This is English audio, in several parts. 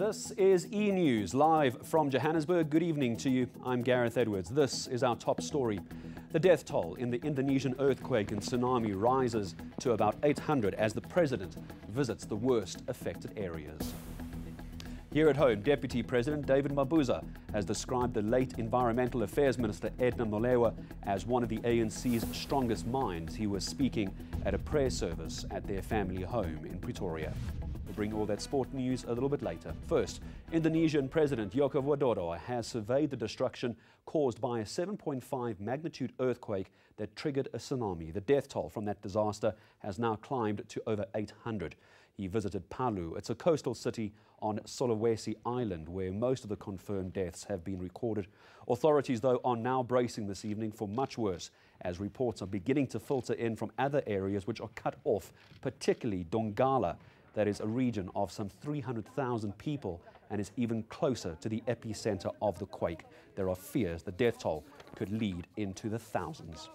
This is eNews, live from Johannesburg. Good evening to you. I'm Gareth Edwards. This is our top story. The death toll in the Indonesian earthquake and tsunami rises to about 800 as the president visits the worst affected areas. Here at home, Deputy President David Mabuza has described the late Environmental Affairs Minister Edna Molewa as one of the ANC's strongest minds. He was speaking at a prayer service at their family home in Pretoria. We'll bring all that sport news a little bit later. First, Indonesian President Joko Widodo has surveyed the destruction caused by a 7.5 magnitude earthquake that triggered a tsunami. The death toll from that disaster has now climbed to over 800. He visited Palu. It's a coastal city on Sulawesi Island where most of the confirmed deaths have been recorded. Authorities, though, are now bracing this evening for much worse as reports are beginning to filter in from other areas which are cut off, particularly Donggala. That is a region of some 300,000 people and is even closer to the epicenter of the quake. There are fears the death toll could lead into the thousands.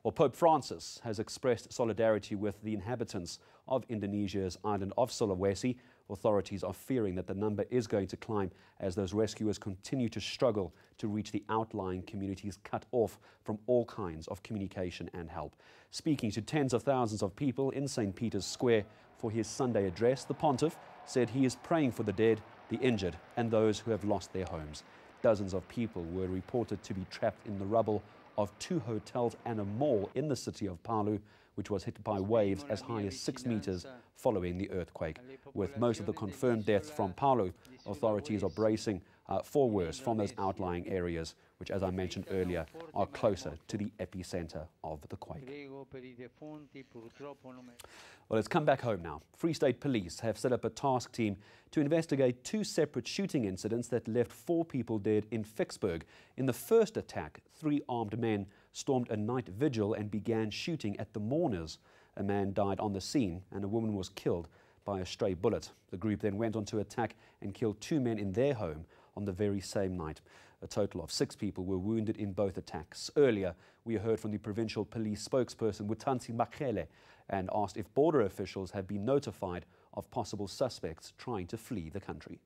Well, Pope Francis has expressed solidarity with the inhabitants of Indonesia's island of Sulawesi. Authorities are fearing that the number is going to climb as those rescuers continue to struggle to reach the outlying communities cut off from all kinds of communication and help. Speaking to tens of thousands of people in St. Peter's Square for his Sunday address, the pontiff said he is praying for the dead, the injured, and those who have lost their homes. Dozens of people were reported to be trapped in the rubble of 2 hotels and a mall in the city of Palu, which was hit by waves as high as 6 meters following the earthquake. With most of the confirmed deaths from Palu, authorities are bracing for worse from those outlying areas, which, as I mentioned earlier, are closer to the epicenter of the quake. Well, let's come back home now. Free State Police have set up a task team to investigate 2 separate shooting incidents that left 4 people dead in Ficksburg. In the first attack, 3 armed men stormed a night vigil and began shooting at the mourners. A man died on the scene and a woman was killed by a stray bullet. The group then went on to attack and kill 2 men in their home on the very same night. A total of 6 people were wounded in both attacks. Earlier, we heard from the provincial police spokesperson Meqheleng and asked if border officials have been notified of possible suspects trying to flee the country.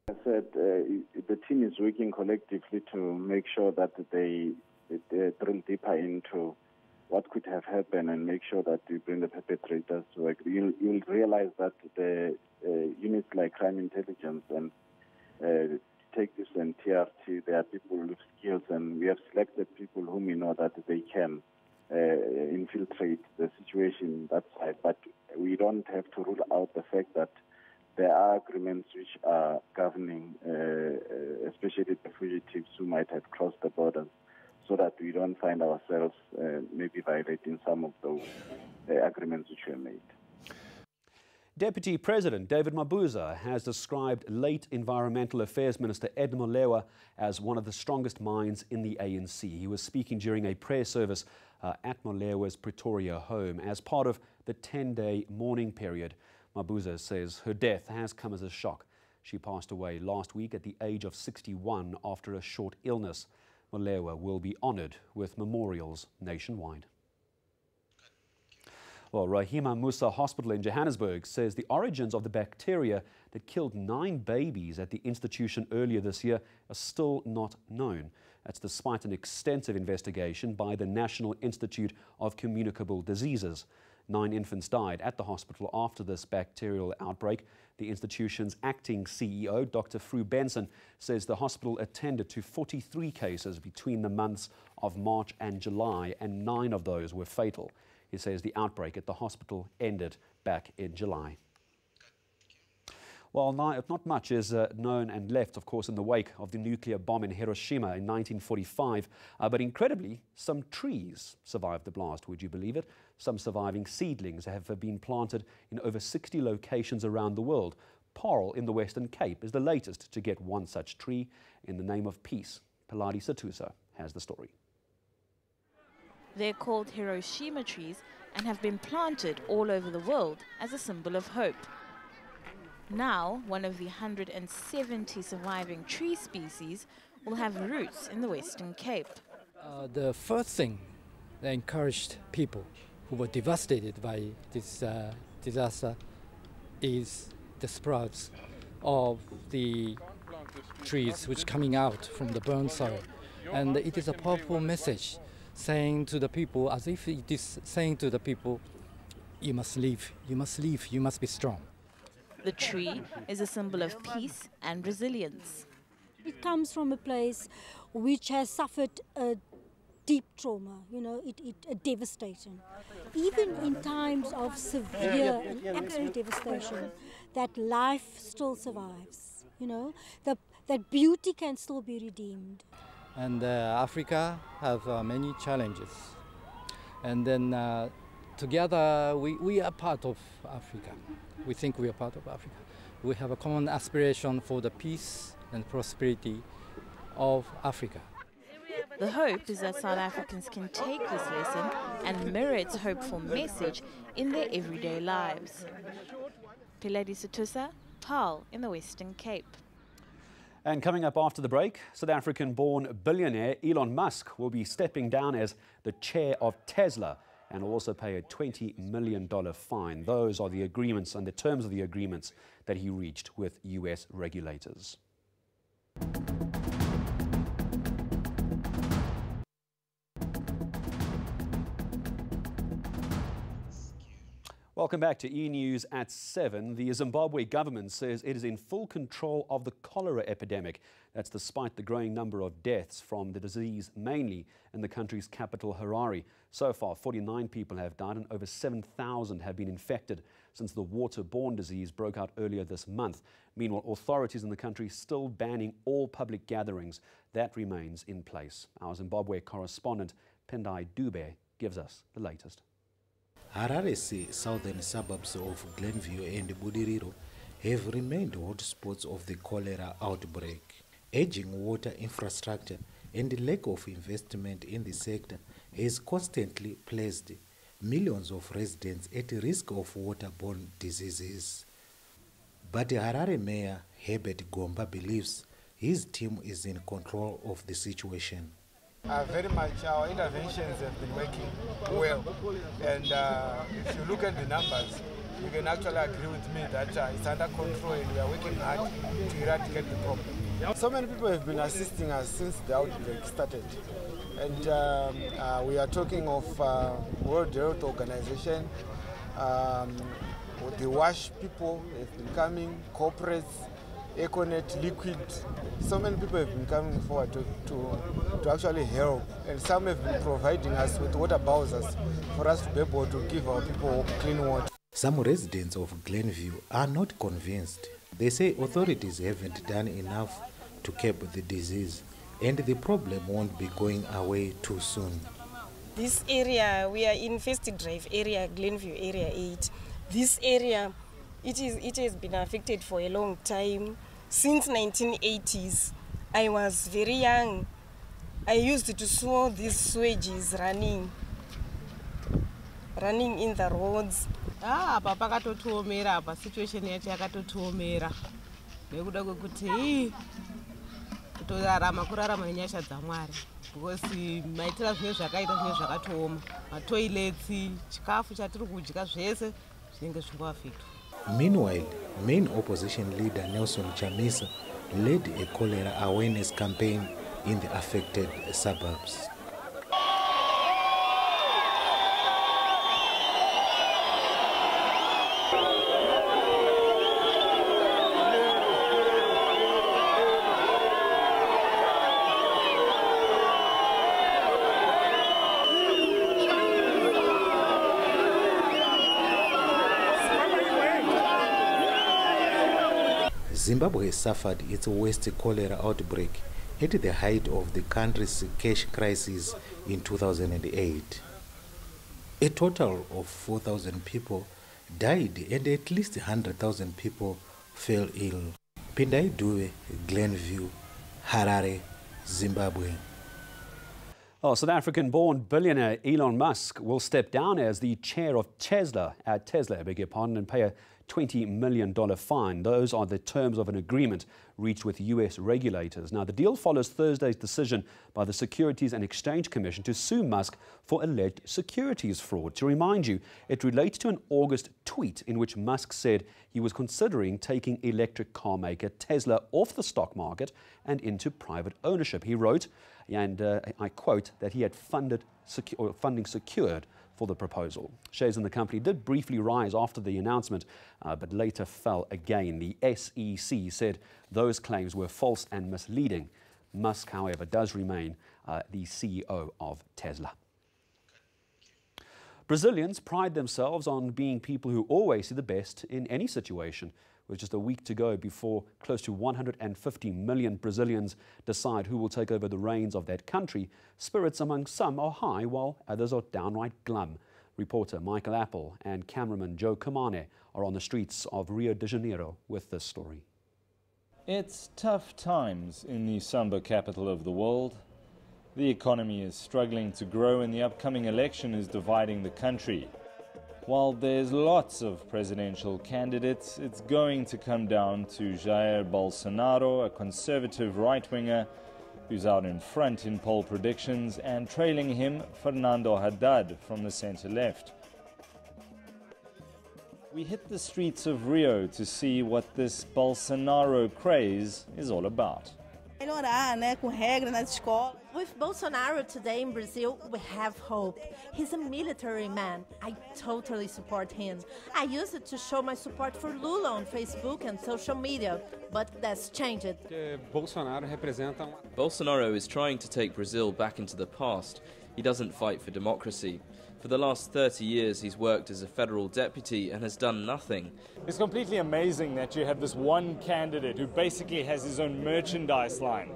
I said the team is working collectively to make sure that they drill deeper into what could have happened and make sure that we bring the perpetrators to work. You'll realize that the units like crime intelligence and take this and TRT, there are people with skills, and we have selected people whom we know that they can infiltrate the situation that side. But we don't have to rule out the fact that there are agreements which are governing, especially the fugitives who might have crossed the borders, so that we don't find ourselves maybe violating some of those agreements which were made. Deputy President David Mabuza has described late Environmental Affairs Minister Edna Molewa as one of the strongest minds in the ANC. He was speaking during a prayer service at Molewa's Pretoria home as part of the 10-day mourning period. Mabuza says her death has come as a shock. She passed away last week at the age of 61 after a short illness. Molewa will be honoured with memorials nationwide. Well, Rahima Musa Hospital in Johannesburg says the origins of the bacteria that killed 9 babies at the institution earlier this year are still not known. That's despite an extensive investigation by the National Institute of Communicable Diseases. 9 infants died at the hospital after this bacterial outbreak. The institution's acting CEO, Dr. Fru Benson, says the hospital attended to 43 cases between the months of March and July, and 9 of those were fatal. He says the outbreak at the hospital ended back in July. Well, not much is known and left, of course, in the wake of the nuclear bomb in Hiroshima in 1945. But incredibly, some trees survived the blast, would you believe it? Some surviving seedlings have been planted in over 60 locations around the world. Paarl in the Western Cape is the latest to get one such tree in the name of peace. Paladi Satusa has the story. They're called Hiroshima trees and have been planted all over the world as a symbol of hope. Now, one of the 170 surviving tree species will have roots in the Western Cape. The first thing that encouraged people who were devastated by this disaster is the sprouts of the trees which coming out from the burn soil. And it is a powerful message saying to the people, as if it is saying to the people, you must leave, you must leave, you must be strong. The tree is a symbol of peace and resilience. It comes from a place which has suffered a deep trauma, a devastation. Even in times of severe and absolute devastation, that life still survives, that beauty can still be redeemed. And Africa have many challenges. And then together we are part of Africa. We think we are part of Africa. We have a common aspiration for the peace and prosperity of Africa. The hope is that South Africans can take this lesson and mirror its hopeful message in their everyday lives. Piledi Satusa, Paarl in the Western Cape. And coming up after the break, South African-born billionaire Elon Musk will be stepping down as the chair of Tesla and will also pay a $20 million fine. Those are the agreements and the terms of the agreements that he reached with US regulators. Welcome back to eNews at 7. The Zimbabwe government says it is in full control of the cholera epidemic. That's despite the growing number of deaths from the disease, mainly in the country's capital, Harare. So far, 49 people have died and over 7,000 have been infected since the waterborne disease broke out earlier this month. Meanwhile, authorities in the country still banning all public gatherings. That remains in place. Our Zimbabwe correspondent, Pendai Dube, gives us the latest. Harare's southern suburbs of Glenview and Budiriro have remained hotspots of the cholera outbreak. Aging water infrastructure and the lack of investment in the sector has constantly placed millions of residents at risk of waterborne diseases. But Harare Mayor Herbert Gomba believes his team is in control of the situation. Very much our interventions have been working well, and if you look at the numbers, you can actually agree with me that it's under control and we are working hard to eradicate the problem. So many people have been assisting us since the outbreak started, and we are talking of World Health Organization, the WASH people have been coming, corporates, Econet, Liquid. So many people have been coming forward to actually help, and some have been providing us with water bowsers for us to be able to give our people clean water. Some residents of Glenview are not convinced. They say authorities haven't done enough to curb the disease, and the problem won't be going away too soon. This area, we are in First Drive area, Glenview area 8. This area, it has been affected for a long time. Since 1980s, I was very young. I used to saw these sewages running in the roads. Apa pakatotuomera apa situation yacho yakatotuomera nekuda kwekuti kutorarama kurarama nenyasha dzaMwari because maitira zvimwe zvakaita zvimwe zvakatooma matoilets chikafu chatiri kudya zvese zvinenge zvingoafectwa. Meanwhile, main opposition leader Nelson Chamisa led a cholera awareness campaign in the affected suburbs. Zimbabwe suffered its worst cholera outbreak at the height of the country's cash crisis in 2008. A total of 4,000 people died and at least 100,000 people fell ill. Pendai Dube, Glenview, Harare, Zimbabwe. South African-born billionaire Elon Musk will step down as the chair of Tesla, and pay a $20 million fine. Those are the terms of an agreement reached with U.S. regulators. Now, the deal follows Thursday's decision by the Securities and Exchange Commission to sue Musk for alleged securities fraud. To remind you, it relates to an August tweet in which Musk said he was considering taking electric car maker Tesla off the stock market and into private ownership. He wrote, and I quote, that he had funding secured for the proposal. Shares in the company did briefly rise after the announcement, but later fell again. The SEC said those claims were false and misleading. Musk, however, does remain the CEO of Tesla. Brazilians pride themselves on being people who always see the best in any situation. With just a week to go before close to 150 million Brazilians decide who will take over the reins of that country, spirits among some are high while others are downright glum. Reporter Michael Apple and cameraman Joe Kamane are on the streets of Rio de Janeiro with this story. It's tough times in the samba capital of the world. The economy is struggling to grow and the upcoming election is dividing the country. While there's lots of presidential candidates, it's going to come down to Jair Bolsonaro, a conservative right-winger who's out in front in poll predictions, and trailing him, Fernando Haddad from the centre-left. We hit the streets of Rio to see what this Bolsonaro craze is all about. With Bolsonaro today in Brazil, we have hope. He's a military man. I totally support him. I used it to show my support for Lula on Facebook and social media, but that's changed. Bolsonaro is trying to take Brazil back into the past. He doesn't fight for democracy. For the last 30 years, he's worked as a federal deputy and has done nothing. It's completely amazing that you have this one candidate who basically has his own merchandise line.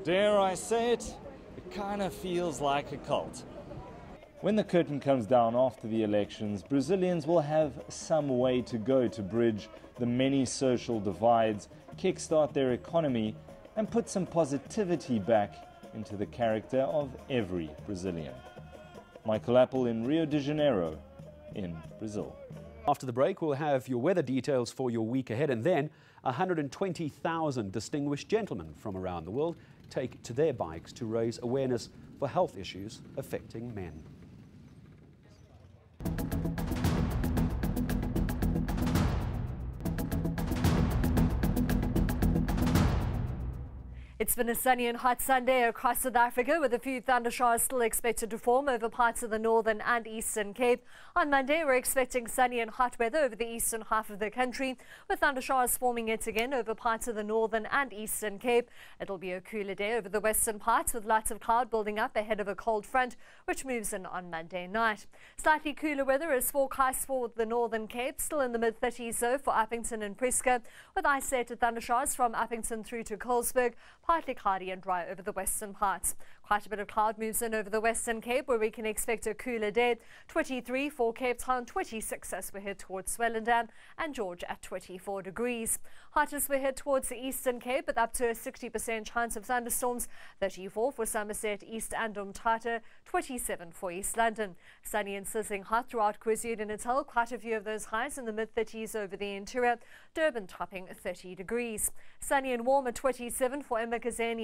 Dare I say it? It kind of feels like a cult. When the curtain comes down after the elections, Brazilians will have some way to go to bridge the many social divides, kickstart their economy, and put some positivity back into the character of every Brazilian. Michael Apple in Rio de Janeiro, in Brazil. After the break, we'll have your weather details for your week ahead, and then 120,000 distinguished gentlemen from around the world take to their bikes to raise awareness for health issues affecting men. It's been a sunny and hot Sunday across South Africa, with a few thundershowers still expected to form over parts of the northern and eastern Cape. On Monday, we're expecting sunny and hot weather over the eastern half of the country, with thundershowers forming yet again over parts of the northern and eastern Cape. It'll be a cooler day over the western parts, with lots of cloud building up ahead of a cold front, which moves in on Monday night. Slightly cooler weather is forecast for the northern Cape, still in the mid-30s though for Uppington and Prieska, with isolated thundershowers from Uppington through to Colesberg. Partly cloudy and dry over the western parts. Quite a bit of cloud moves in over the western Cape, where we can expect a cooler day. 23 for Cape Town, 26 as we head towards Swellendam, and George at 24 degrees. Hot as we head towards the eastern Cape, with up to a 60% chance of thunderstorms. 34 for Somerset, East and Umtata, 27 for East London. Sunny and sizzling hot throughout KwaZulu-Natal, quite a few of those highs in the mid-30s over the interior. Durban topping 30 degrees. Sunny and warm at 27 for Meqheleng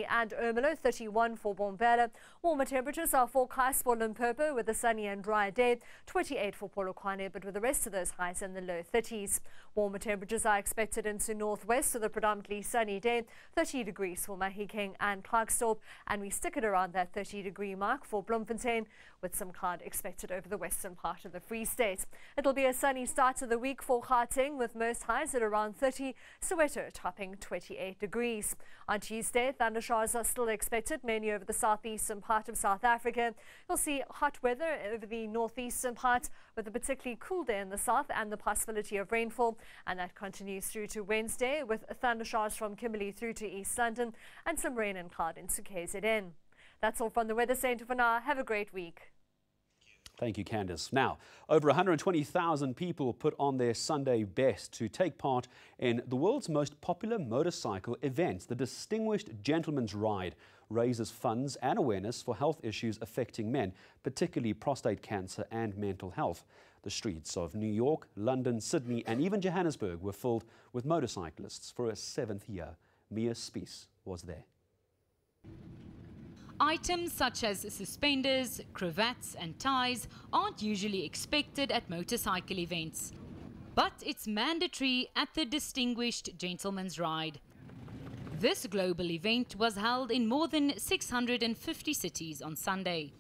and Ermelo, 31 for Bombela. Warmer temperatures are forecast for Limpopo with a sunny and dry day, 28 for Polokwane, but with the rest of those highs in the low 30s. Warmer temperatures are expected into northwest with a predominantly sunny day, 30 degrees for Meqheleng and Klerksdorp, and we stick it around that 30-degree mark for Bloemfontein, with some cloud expected over the western part of the Free State. It'll be a sunny start to the week for Gauteng, with most highs at around 30, Soweto topping 28 degrees. On Tuesday, thundershowers are still expected, mainly over the southeastern part of South Africa. You'll see hot weather over the northeastern part, with a particularly cool day in the south and the possibility of rainfall, and that continues through to Wednesday, with thundershowers from Kimberley through to East London and some rain and cloud into KZN. That's all from the Weather Centre for now. Have a great week. Thank you, Candice. Now, over 120,000 people put on their Sunday best to take part in the world's most popular motorcycle event. The Distinguished Gentleman's Ride raises funds and awareness for health issues affecting men, particularly prostate cancer and mental health. The streets of New York, London, Sydney and even Johannesburg were filled with motorcyclists for a 7th year. Mia Spies was there. Items such as suspenders, cravats and ties aren't usually expected at motorcycle events. But it's mandatory at the Distinguished Gentleman's Ride. This global event was held in more than 650 cities on Sunday.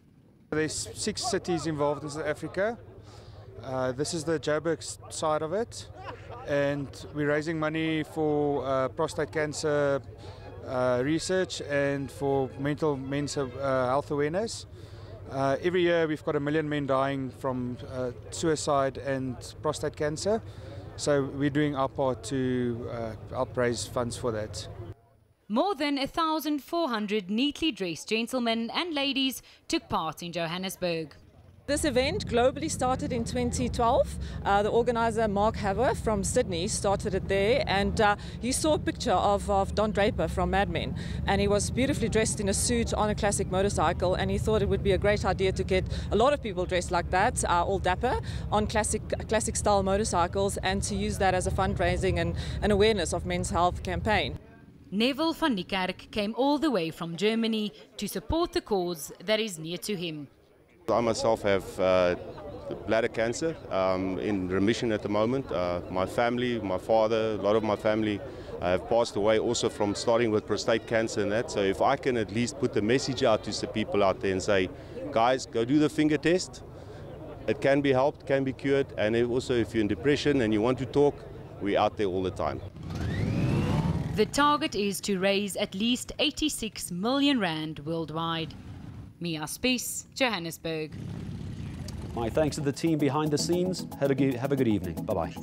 There's 6 cities involved in South Africa. This is the Joburg side of it. And we're raising money for prostate cancer research and for men's health awareness. Every year we've got 1 million men dying from suicide and prostate cancer. So we're doing our part to help raise funds for that. More than 1,400 neatly dressed gentlemen and ladies took part in Johannesburg. This event globally started in 2012. The organizer, Mark Haver from Sydney, started it there, and he saw a picture of Don Draper from Mad Men, and he was beautifully dressed in a suit on a classic motorcycle, and he thought it would be a great idea to get a lot of people dressed like that, all dapper, on classic style motorcycles, and to use that as a fundraising and an awareness of men's health campaign. Neville van Niekerk came all the way from Germany to support the cause that is near to him. I myself have bladder cancer in remission at the moment. My family, my father, a lot of my family have passed away also from starting with prostate cancer and that. So if I can at least put the message out to the people out there and say, guys, go do the finger test. It can be helped, can be cured. And also if you're in depression and you want to talk, we're out there all the time. The target is to raise at least 86 million rand worldwide. Mia Spies, Johannesburg. My thanks to the team behind the scenes. Have a good evening. Bye-bye.